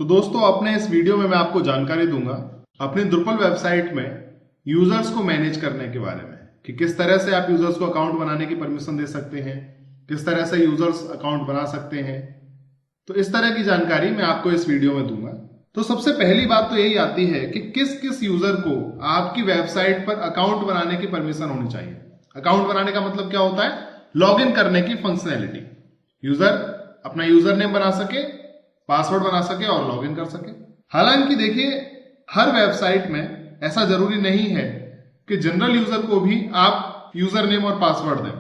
तो दोस्तों अपने इस वीडियो में मैं आपको जानकारी दूंगा अपनी Drupal वेबसाइट में यूजर्स को मैनेज करने के बारे में कि किस तरह से आप यूजर्स को अकाउंट बनाने की परमिशन दे सकते हैं, किस तरह से यूजर्स अकाउंट बना सकते हैं। तो इस तरह की जानकारी मैं आपको इस वीडियो में दूंगा। तो सबसे पहली बात तो यही आती है कि किस किस यूजर को आपकी वेबसाइट पर अकाउंट बनाने की परमिशन होनी चाहिए। अकाउंट बनाने का मतलब क्या होता है? लॉगिन करने की फंक्शनैलिटी। यूजर अपना यूजर नेम बना सके, पासवर्ड बना सके और लॉगिन कर सके। हालांकि देखिए, हर वेबसाइट में ऐसा जरूरी नहीं है कि जनरल यूजर को भी आप यूजर नेम और पासवर्ड दें।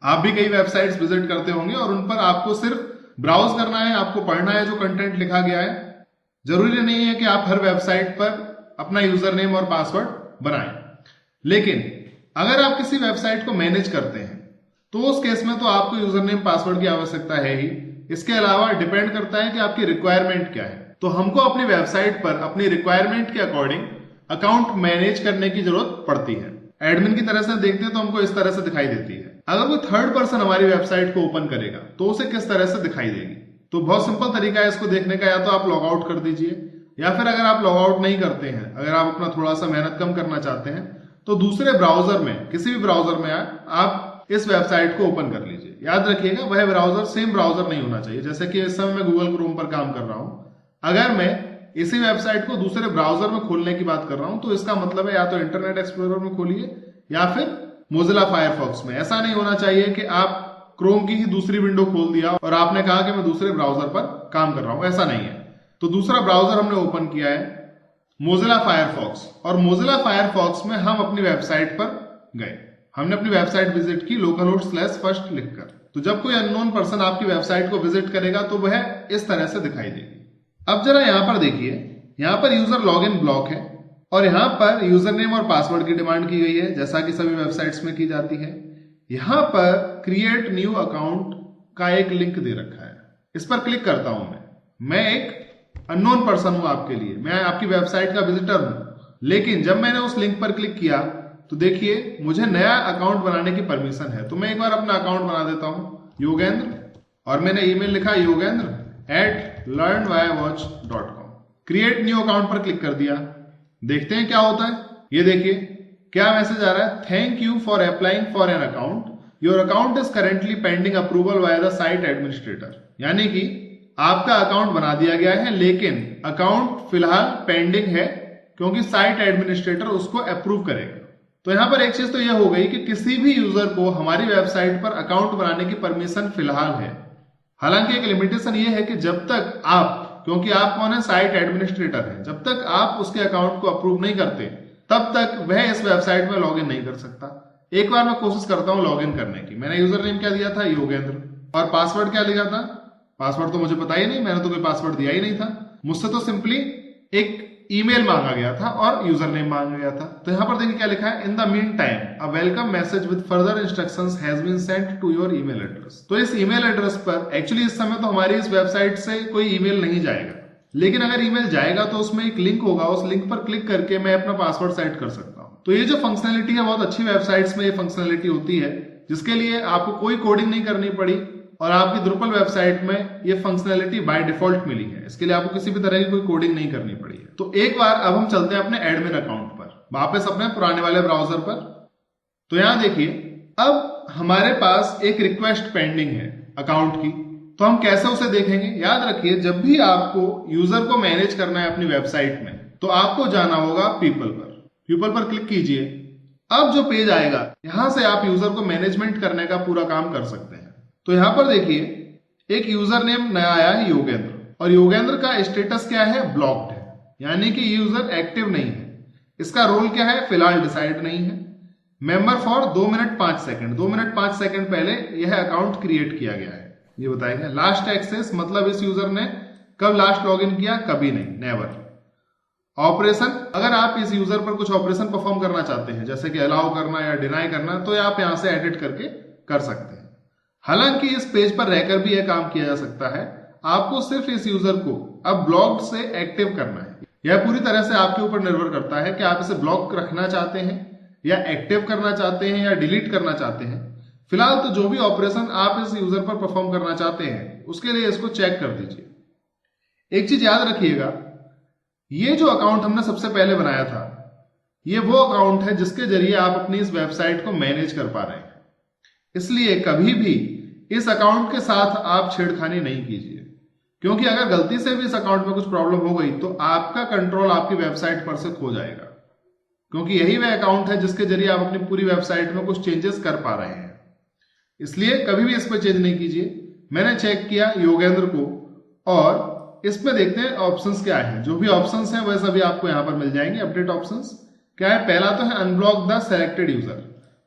आप भी कई वेबसाइट्स विजिट करते होंगे और उन पर आपको सिर्फ ब्राउज करना है, आपको पढ़ना है जो कंटेंट लिखा गया है। जरूरी नहीं है कि आप हर वेबसाइट पर अपना यूजर नेम और पासवर्ड बनाएं। लेकिन अगर आप किसी वेबसाइट को मैनेज करते हैं तो उस केस में तो आपको यूजर नेम पासवर्ड की आवश्यकता है ही। इसके अलावा डिपेंड करता है कि आपकी रिक्वायरमेंट क्या है। तो हमको अपनी वेबसाइट पर अपनी रिक्वायरमेंट के अकॉर्डिंग अकाउंट मैनेज करने की जरूरत पड़ती है। एडमिन की तरह से देखते हैं तो हमको इस तरह से दिखाई देती है। अगर कोई थर्ड पर्सन हमारी वेबसाइट को ओपन करेगा तो उसे किस तरह से दिखाई देगी? तो बहुत सिंपल तरीका है इसको देखने का। या तो आप लॉग आउट कर दीजिए, या फिर अगर आप लॉग आउट नहीं करते हैं, अगर आप अपना थोड़ा सा मेहनत कम करना चाहते हैं तो दूसरे ब्राउजर में, किसी भी ब्राउजर में आप इस वेबसाइट को ओपन कर लीजिए। याद रखिएगा, वह ब्राउजर सेम ब्राउजर नहीं होना चाहिए। जैसे कि इस समय मैं गूगल क्रोम पर काम कर रहा हूं, अगर मैं इसी वेबसाइट को दूसरे ब्राउजर में खोलने की बात कर रहा हूं तो इसका मतलब है या तो इंटरनेट एक्सप्लोरर में खोलिए या फिर मोजिला फायरफॉक्स में। ऐसा नहीं होना चाहिए कि आप क्रोम की ही दूसरी विंडो खोल दिया और आपने कहा कि मैं दूसरे ब्राउजर पर काम कर रहा हूं। ऐसा नहीं है। तो दूसरा ब्राउजर हमने ओपन किया है मोजिला फायरफॉक्स, और मोजिला फायरफॉक्स में हम अपनी वेबसाइट पर गए। हमने अपनी वेबसाइट विजिट की localhost/first लिखकर। तो जब कोई अननोन पर्सन आपकी वेबसाइट को विजिट करेगा तो वह इस तरह से दिखाई देगी। अब जरा यहां पर देखिए, यहां पर यूजर लॉगिन ब्लॉक है और यहां पर यूजर नेम और पासवर्ड की डिमांड की गई है, जैसा कि सभी वेबसाइट्स में की जाती है। यहां पर क्रिएट न्यू अकाउंट का एक लिंक दे रखा है। इस पर क्लिक करता हूं। मैं एक अननोन पर्सन हूं आपके लिए, मैं आपकी वेबसाइट का विजिटर हूं। लेकिन जब मैंने उस लिंक पर क्लिक किया तो देखिए मुझे नया अकाउंट बनाने की परमिशन है। तो मैं एक बार अपना अकाउंट बना देता हूं, योगेंद्र, और मैंने ईमेल लिखा yogendra@learnwhywatch.com। क्रिएट न्यू अकाउंट पर क्लिक कर दिया। देखते हैं क्या होता है। ये देखिए क्या मैसेज आ रहा है, thank you for applying for an account, your account is currently pending approval by the site administrator. यानी कि आपका अकाउंट बना दिया गया है लेकिन अकाउंट फिलहाल पेंडिंग है क्योंकि साइट एडमिनिस्ट्रेटर उसको अप्रूव करेगा। तो यहां पर एक चीज तो यह हो गई कि किसी भी यूजर को हमारी वेबसाइट पर अकाउंट बनाने की परमिशन फिलहाल है। हालांकि एक लिमिटेशन यह है कि जब तक आप, क्योंकि आप कौन है, साइट एडमिनिस्ट्रेटर है, जब तक आप उसके अकाउंट को अप्रूव नहीं करते तब तक वह इस वेबसाइट में लॉगिन नहीं कर सकता। एक बार मैं कोशिश करता हूं लॉगिन करने की। मैंने यूजर नेम क्या दिया था, योगेंद्र, और पासवर्ड क्या लिखा था? पासवर्ड तो मुझे पता ही नहीं, मैंने तो कोई पासवर्ड दिया ही नहीं था। मुझसे तो सिंपली एक ईमेल मांगा गया था और यूजर नेम मांगा गया था। तो यहां पर देखिए क्या लिखा है, in the meantime a welcome message with further instructions has been sent to your email address. तो इस ईमेल एड्रेस पर एक्चुअली इस समय तो हमारी इस वेबसाइट से कोई ईमेल नहीं जाएगा, लेकिन अगर ईमेल जाएगा तो उसमें एक लिंक होगा, उस लिंक पर क्लिक करके मैं अपना पासवर्ड सेट कर सकता हूं। तो ये जो फंक्शनैलिटी है, बहुत अच्छी वेबसाइट्स में ये फंक्शनैलिटी होती है जिसके लिए आपको कोई कोडिंग नहीं करनी पड़ी और आपकी Drupal वेबसाइट में ये फंक्शनैलिटी बाय डिफॉल्ट मिली है। इसके लिए आपको किसी भी तरह की कोई कोडिंग नहीं करनी पड़ी है। तो एक बार अब हम चलते हैं अपने एडमिन अकाउंट पर, वापस अपने पुराने वाले ब्राउजर पर। तो यहां देखिए अब हमारे पास एक रिक्वेस्ट पेंडिंग है अकाउंट की। तो हम कैसे उसे देखेंगे? याद रखिए, जब भी आपको यूजर को मैनेज करना है अपनी वेबसाइट में तो आपको जाना होगा पीपल पर। पीपल पर क्लिक कीजिए। अब जो पेज आएगा यहां से आप यूजर को मैनेजमेंट करने का पूरा काम कर सकते हैं। तो यहां पर देखिए एक यूजर नेम नया आया है, योगेंद्र, और योगेंद्र का स्टेटस क्या है, ब्लॉक्ड है, यानी कि यूजर एक्टिव नहीं है। इसका रोल क्या है, फिलहाल डिसाइड नहीं है। Member for 2 minute 5 second, 2 minute 5 second पहले यह अकाउंट क्रिएट किया गया है, ये बताएंगे। लास्ट एक्सेस मतलब इस यूजर ने कब लास्ट लॉगिन किया, कभी नहीं, नेवर। ऑपरेशन, अगर आप इस यूजर पर कुछ ऑपरेशन परफॉर्म करना चाहते हैं जैसे कि अलाउ करना या डिनाई करना, तो आप यहां से एडिट करके कर सकते हैं। हालांकि इस पेज पर रहकर भी यह काम किया जा सकता है। आपको सिर्फ इस यूजर को अब ब्लॉक से एक्टिव करना है। यह पूरी तरह से आपके ऊपर निर्भर करता है कि आप इसे ब्लॉक रखना चाहते हैं या एक्टिव करना चाहते हैं या डिलीट करना चाहते हैं। फिलहाल तो जो भी ऑपरेशन आप इस यूजर पर परफॉर्म करना चाहते हैं उसके लिए इसको चेक कर दीजिए। एक चीज याद रखिएगा, ये जो अकाउंट हमने सबसे पहले बनाया था, ये वो अकाउंट है जिसके जरिए आप अपनी इस वेबसाइट को मैनेज कर पा रहे हैं। इसलिए कभी भी इस अकाउंट के साथ आप छेड़खानी नहीं कीजिए, क्योंकि अगर गलती से भी इस अकाउंट में कुछ प्रॉब्लम हो गई तो आपका कंट्रोल आपकी वेबसाइट पर से खो जाएगा, क्योंकि यही वह अकाउंट है जिसके जरिए आप अपनी पूरी वेबसाइट में कुछ चेंजेस कर पा रहे हैं। इसलिए कभी भी इस पर चेंज नहीं कीजिए। मैंने चेक किया योगेंद्र को, और इसमें देखते हैं ऑप्शंस क्या है। जो भी ऑप्शंस हैं वह सभी आपको यहां पर मिल जाएंगे। अपडेट ऑप्शंस क्या है? पहला तो है अनब्लॉक द सेलेक्टेड यूजर।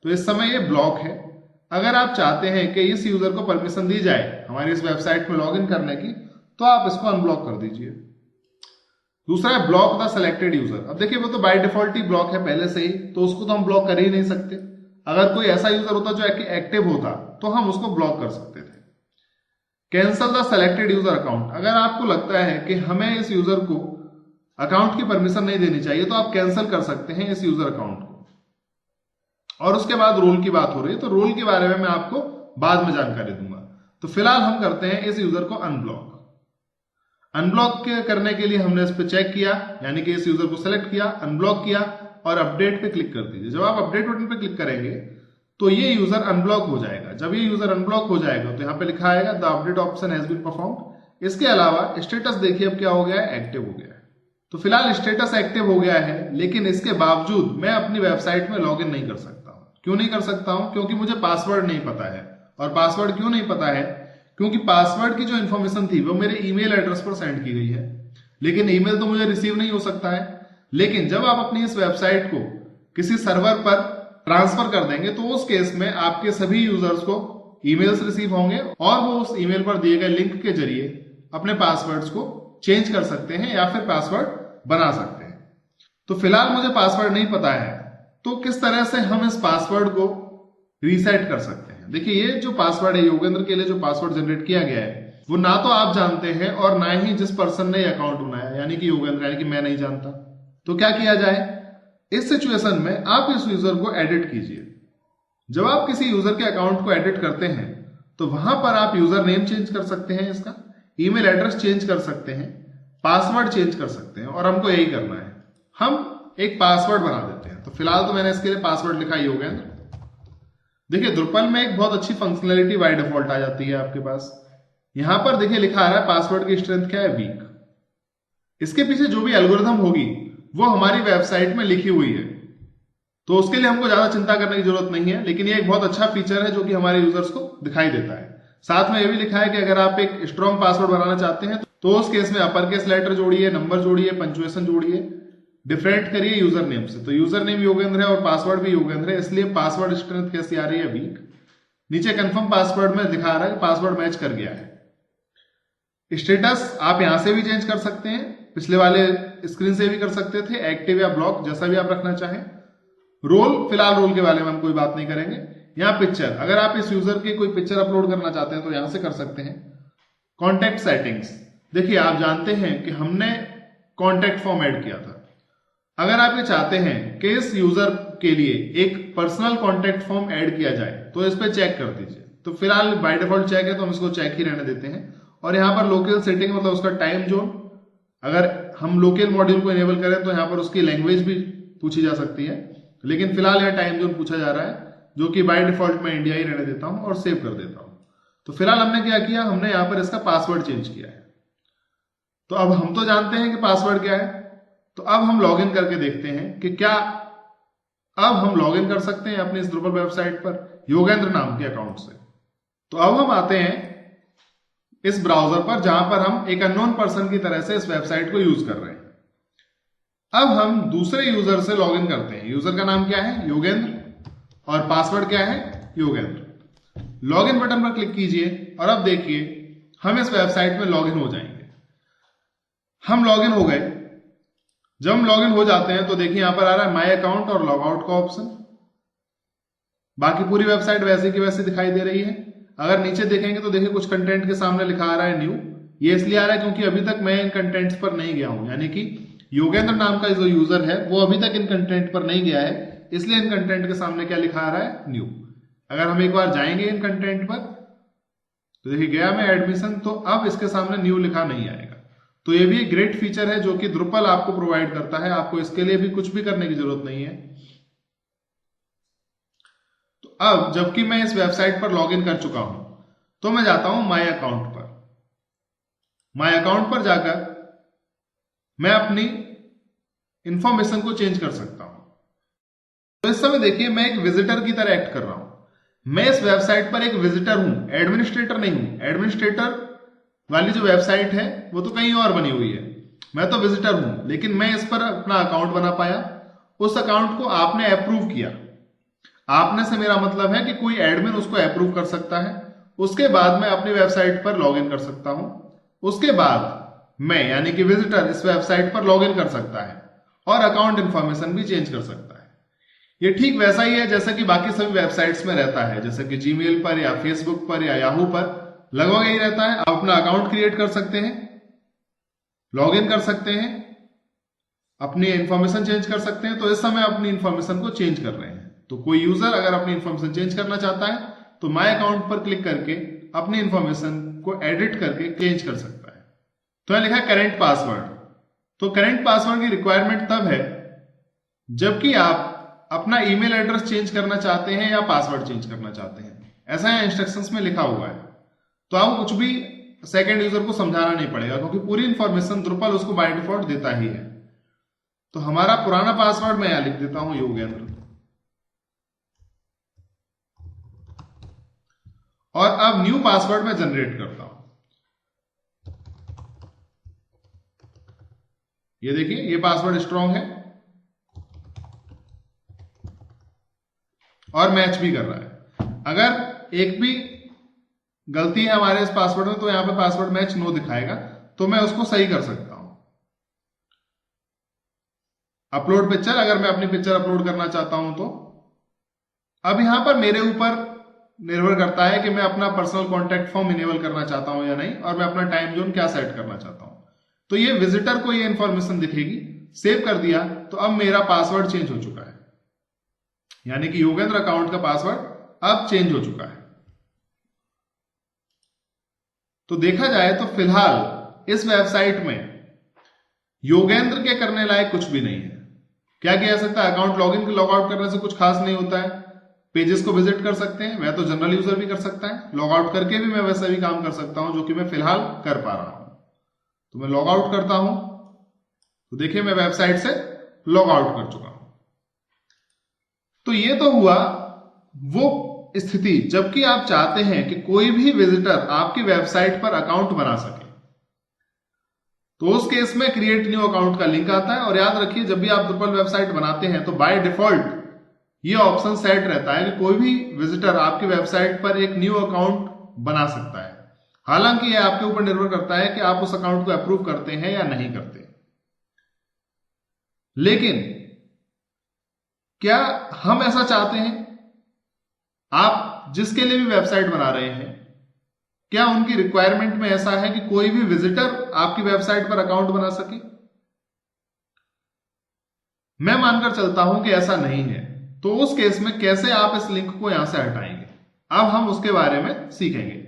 तो इस समय ये ब्लॉक है। अगर आप चाहते हैं कि इस यूजर को परमिशन दी जाए हमारी इस वेबसाइट में लॉगिन करने की, तो आप इसको अनब्लॉक कर दीजिए। दूसरा है ब्लॉक द सेलेक्टेड यूजर। अब देखिए वो तो बाय डिफॉल्ट ही ब्लॉक है पहले से ही, तो उसको तो हम ब्लॉक कर ही नहीं सकते। अगर कोई ऐसा यूजर होता जो एक्टिव होता तो हम उसको ब्लॉक कर सकते थे। Cancel the selected user account. अगर आपको लगता है कि हमें इस यूजर को अकाउंट की परमिशन नहीं देनी चाहिए, तो आप कैंसिल कर सकते हैं इस यूजर अकाउंट को। और उसके बाद रोल की बात हो रही है, तो रोल के बारे में मैं आपको बाद में जानकारी दूंगा। तो फिलहाल हम करते हैं इस यूजर को अनब्लॉक। अनब्लॉक करने के लिए हमने इस पर चेक किया, यानी कि इस यूजर को सेलेक्ट किया, अनब्लॉक किया और अपडेट पे क्लिक कर दीजिए। जब आप अपडेट बटन पे क्लिक करेंगे तो ये यूजर अनब्लॉक हो जाएगा। जब ये यूजर अनब्लॉक हो जाएगा तो यहाँ पे लिखा आएगा the update option has been performed. इसके अलावा स्टेटस देखिए अब क्या हो गया है, एक्टिव हो गया है। तो फिलहाल स्टेटस एक्टिव हो गया है, लेकिन इसके बावजूद मैं अपनी वेबसाइट में लॉगिन नहीं कर सकता हूं। क्यों नहीं कर सकता हूं? क्योंकि मुझे पासवर्ड नहीं पता है। और पासवर्ड क्यों नहीं पता है? क्योंकि पासवर्ड की जो इन्फॉर्मेशन थी वो मेरे ईमेल एड्रेस पर सेंड की गई है, लेकिन ईमेल तो मुझे रिसीव नहीं हो सकता है। लेकिन जब आप अपनी इस वेबसाइट को किसी सर्वर पर ट्रांसफर कर देंगे तो उस केस में आपके सभी यूजर्स को ईमेल्स रिसीव होंगे और वो उस ईमेल पर दिए गए लिंक के जरिए अपने पासवर्ड्स को चेंज कर सकते हैं या फिर पासवर्ड बना सकते हैं। तो फिलहाल मुझे पासवर्ड नहीं पता है, तो किस तरह से हम इस पासवर्ड को रीसेट कर सकते हैं? देखिए ये जो पासवर्ड है, योगेंद्र के लिए जो पासवर्ड जनरेट किया गया है, वो ना तो आप जानते हैं और ना ही जिस पर्सन ने अकाउंट बनाया, यानी कि योगेंद्र, यानी कि मैं नहीं जानता। तो क्या किया जाए इस सिचुएशन में? आप इस यूजर को एडिट कीजिए। जब आप किसी यूजर के अकाउंट को एडिट करते हैं तो वहां पर आप यूजर नेम चेंज कर सकते हैं, इसका ईमेल एड्रेस चेंज कर सकते हैं, पासवर्ड चेंज कर सकते हैं, और हमको यही करना है। हम एक पासवर्ड बना देते हैं। तो फिलहाल तो मैंने इसके लिए पासवर्ड लिखा योगेंद्र। देखिए द्रुपल में एक बहुत अच्छी फंक्शनलिटी बाय डिफॉल्ट आ जाती है आपके पास। यहां पर देखिए लिखा आ रहा है पासवर्ड की स्ट्रेंथ क्या है, वीक। इसके पीछे जो भी एल्गोरिथम होगी वो हमारी वेबसाइट में लिखी हुई है, तो उसके लिए हमको ज्यादा चिंता करने की जरूरत नहीं है। लेकिन ये एक बहुत अच्छा फीचर है जो कि हमारे यूजर्स को दिखाई देता है। साथ में ये भी लिखा है कि अगर आप एक स्ट्रॉन्ग पासवर्ड बनाना चाहते हैं तो उस केस में अपर केस लेटर जोड़िए, नंबर जोड़िए, पंक्चुएशन जोड़िए, डिफरेंट करिए यूजर नेम से। तो यूजर नेम योगेंद्र है और पासवर्ड भी योगेंद्र है, इसलिए पासवर्ड स्ट्रेंथ कैसी आ रही है, वीक। नीचे कंफर्म पासवर्ड में दिखा रहा है कि पासवर्ड मैच कर गया है। स्टेटस आप यहां से भी चेंज कर सकते हैं, पिछले वाले स्क्रीन से भी कर सकते थे, एक्टिव या ब्लॉक, जैसा भी आप रखना चाहें। रोल, फिलहाल रोल के बारे में हम कोई बात नहीं करेंगे। यहाँ पिक्चर, अगर आप इस यूजर की कोई पिक्चर अपलोड करना चाहते हैं तो यहां से कर सकते हैं। कॉन्टेक्ट सेटिंग्स, देखिए आप जानते हैं कि हमने कॉन्टेक्ट फॉर्म ऐड किया था। अगर आप ये चाहते हैं कि इस यूजर के लिए एक पर्सनल कॉन्टेक्ट फॉर्म ऐड किया जाए तो इस पर चेक कर दीजिए। तो फिलहाल बाय डिफॉल्ट चेक है तो हम इसको चेक ही रहने देते हैं। और यहाँ पर लोकल सेटिंग मतलब उसका टाइम जोन, अगर हम लोकल मॉड्यूल को इनेबल करें तो यहाँ पर उसकी लैंग्वेज भी पूछी जा सकती है, लेकिन फिलहाल यह टाइम जोन पूछा जा रहा है, जो कि बाय डिफॉल्ट मैं इंडिया ही रहने देता हूं और सेव कर देता हूं। तो फिलहाल हमने क्या किया, हमने यहां पर इसका पासवर्ड चेंज किया है। तो अब हम तो जानते हैं कि पासवर्ड क्या है, तो अब हम लॉगिन करके देखते हैं कि क्या अब हम लॉगिन कर सकते हैं अपनी इस द्रुपल वेबसाइट पर योगेंद्र नाम के अकाउंट से। तो अब हम आते हैं इस ब्राउजर पर जहां पर हम एक अननोन पर्सन की तरह से इस वेबसाइट को यूज कर रहे हैं। अब हम दूसरे यूजर से लॉगिन करते हैं। यूजर का नाम क्या है, योगेंद्र, और पासवर्ड क्या है, योगेंद्र। लॉगिन बटन पर क्लिक कीजिए और अब देखिए हम इस वेबसाइट में लॉगिन हो जाएंगे। हम लॉगिन हो गए। जब हम लॉगिन हो जाते हैं तो देखिए यहां पर आ रहा है माय अकाउंट और लॉग आउट का ऑप्शन। बाकी पूरी वेबसाइट वैसे की वैसे दिखाई दे रही है। अगर नीचे देखेंगे तो देखिए कुछ कंटेंट के सामने लिखा आ रहा है न्यू। ये इसलिए आ रहा है क्योंकि अभी तक मैं इन कंटेंट्स पर नहीं गया हूं, यानी कि योगेंद्र नाम का जो यूजर है वो अभी तक इन कंटेंट पर नहीं गया है, इसलिए इन कंटेंट के सामने क्या लिखा आ रहा है, न्यू। अगर हम एक बार जाएंगे इन कंटेंट पर तो देखिए गया मैं एडमिशन, तो अब इसके सामने न्यू लिखा नहीं आएगा। तो ये भी एक ग्रेट फीचर है जो कि Drupal आपको प्रोवाइड करता है, आपको इसके लिए भी कुछ भी करने की जरूरत नहीं है। तो अब जबकि मैं इस वेबसाइट पर लॉगिन कर चुका हूं तो मैं जाता हूं माय अकाउंट पर। माय अकाउंट पर जाकर मैं अपनी इंफॉर्मेशन को चेंज कर सकता हूं। तो इस समय देखिए मैं एक विजिटर की तरह एक्ट कर रहा हूं। मैं इस वेबसाइट पर एक विजिटर हूं, एडमिनिस्ट्रेटर नहीं हूं। एडमिनिस्ट्रेटर वाली जो वेबसाइट है वो तो कहीं और बनी हुई है, मैं तो विजिटर हूं। लेकिन मैं इस पर अपना अकाउंट बना पाया। उस अकाउंट को आपने अप्रूव किया। आपने से मेरा मतलब है कि कोई एडमिन उसको अप्रूव कर सकता है। उसके बाद मैं अपनी वेबसाइट पर लॉगिन कर सकता हूं। उसके बाद मैं यानी कि विजिटर इस वेबसाइट पर लॉगिन कर सकता है और अकाउंट इंफॉर्मेशन भी चेंज कर सकता है। ये ठीक वैसा ही है जैसा कि बाकी सभी वेबसाइट्स में रहता है, जैसे कि जीमेल पर या फेसबुक पर या याहू पर लगभग यही रहता है। आप अपना अकाउंट क्रिएट कर सकते हैं, लॉगिन कर सकते हैं, अपनी इंफॉर्मेशन चेंज कर सकते हैं। तो इस समय अपनी इंफॉर्मेशन को चेंज कर रहे हैं। तो कोई यूजर अगर अपनी इंफॉर्मेशन चेंज करना चाहता है तो माय अकाउंट पर क्लिक करके अपनी इंफॉर्मेशन को एडिट करके चेंज कर सकता है। तो यहां लिखा है करेंट पासवर्ड। तो करेंट पासवर्ड की रिक्वायरमेंट तब है जबकि आप अपना ईमेल एड्रेस चेंज करना चाहते हैं या पासवर्ड चेंज करना चाहते हैं। ऐसा है इंस्ट्रक्शंस में लिखा हुआ है। तो आपको कुछ भी सेकंड यूजर को समझाना नहीं पड़ेगा क्योंकि पूरी इंफॉर्मेशन Drupal उसको बाय डिफॉल्ट देता ही है। तो हमारा पुराना पासवर्ड मैं यहां लिख देता हूं योगेंद्र, और अब न्यू पासवर्ड मैं जनरेट करता हूं। ये देखिए ये पासवर्ड स्ट्रांग है और मैच भी कर रहा है। अगर एक भी गलती है हमारे इस पासवर्ड में तो यहां पे पासवर्ड मैच नो दिखाएगा, तो मैं उसको सही कर सकता हूं। अपलोड पिक्चर, अगर मैं अपनी पिक्चर अपलोड करना चाहता हूं तो अब यहां पर मेरे ऊपर निर्भर करता है कि मैं अपना पर्सनल कॉन्टैक्ट फॉर्म इनेबल करना चाहता हूं या नहीं, और मैं अपना टाइम जोन क्या सेट करना चाहता हूं। तो ये विजिटर को ये इंफॉर्मेशन दिखेगी। सेव कर दिया तो अब मेरा पासवर्ड चेंज हो चुका है, यानी कि योगेंद्र अकाउंट का पासवर्ड अब चेंज हो चुका है। तो देखा जाए तो फिलहाल इस वेबसाइट में योगेंद्र के करने लायक कुछ भी नहीं है। क्या किया जा सकता है? अकाउंट लॉगिन लॉग आउट करने से कुछ खास नहीं होता है। पेजेस को विजिट कर सकते हैं, वह तो जनरल यूजर भी कर सकता है। लॉग आउट करके भी मैं वैसा भी काम कर सकता हूं जो कि मैं फिलहाल कर पा रहा हूं। तो मैं लॉग आउट करता हूं तो देखिए मैं वेबसाइट से लॉग आउट कर चुका हूं। तो ये तो हुआ वो स्थिति जबकि आप चाहते हैं कि कोई भी विजिटर आपकी वेबसाइट पर अकाउंट बना सके। तो उस केस में क्रिएट न्यू अकाउंट का लिंक आता है। और याद रखिए जब भी आप Drupal वेबसाइट बनाते हैं तो बाय डिफॉल्ट ये ऑप्शन सेट रहता है कि कोई भी विजिटर आपकी वेबसाइट पर एक न्यू अकाउंट बना सकता है। हालांकि यह आपके ऊपर निर्भर करता है कि आप उस अकाउंट को अप्रूव करते हैं या नहीं करते। लेकिन क्या हम ऐसा चाहते हैं? आप जिसके लिए भी वेबसाइट बना रहे हैं, क्या उनकी रिक्वायरमेंट में ऐसा है कि कोई भी विजिटर आपकी वेबसाइट पर अकाउंट बना सके? मैं मानकर चलता हूं कि ऐसा नहीं है। तो उस केस में कैसे आप इस लिंक को यहां से हटाएंगे, अब हम उसके बारे में सीखेंगे।